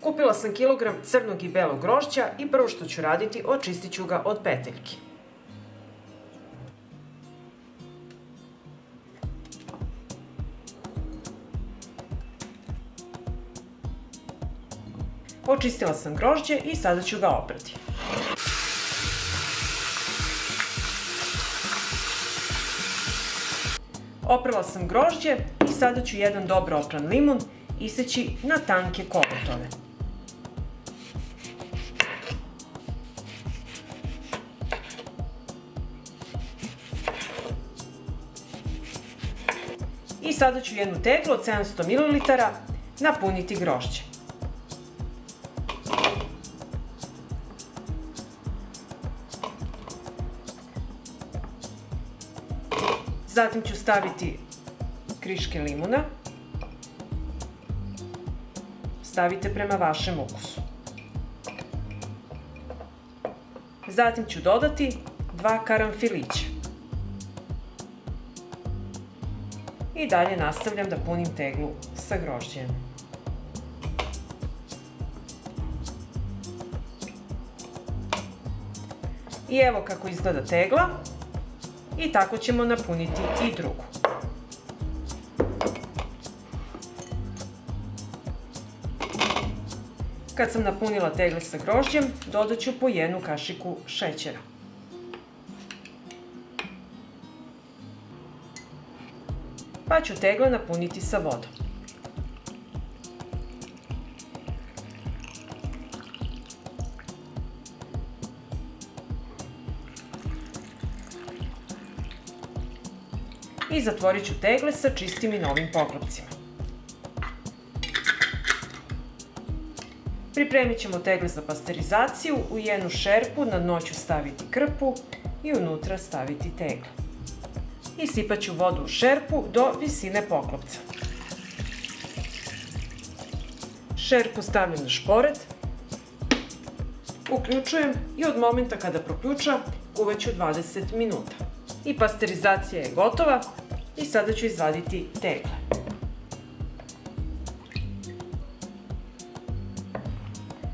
Kupila sam kilogram crnog i belog grožđa i prvo što ću raditi, očistit ću ga od peteljki. Očistila sam grožđe i sada ću ga oprati. Oprala sam grožđe i sada ću jedan dobro opran limun iseći na tanke kolutove. I sada ću jednu teglu od 700 ml napuniti grožđe. Zatim ću staviti kriške limuna. Stavite prema vašem ukusu. Zatim ću dodati 2 karanfilića. I dalje nastavljam da punim teglu sa grožđem. I evo kako izgleda tegla. I tako ćemo napuniti i drugu. Kad sam napunila tegle sa grožđem, dodat ću po jednu kašiku šećera. Pa ću tegle napuniti sa vodom. I zatvorit ću tegle sa čistim i novim poklopcima. Pripremit ćemo tegle za pasterizaciju. U jednu šerpu na dno ću staviti krpu i unutra staviti tegle. Isipat ću vodu u šerpu do visine poklopca. Šerpu stavljam na šporet, uključujem i od momenta kada proključa kuvaću 20 minuta. I pasterizacija je gotova i sada ću izvaditi tegle.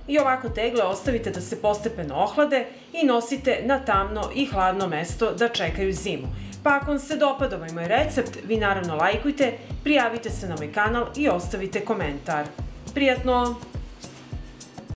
I ovako tegle ostavite da se postepeno ohlade i nosite na tamno i hladno mesto da čekaju zimu. Pa ako vam se dopada ovaj moj recept, vi naravno lajkujte, prijavite se na moj kanal i ostavite komentar. Prijatno!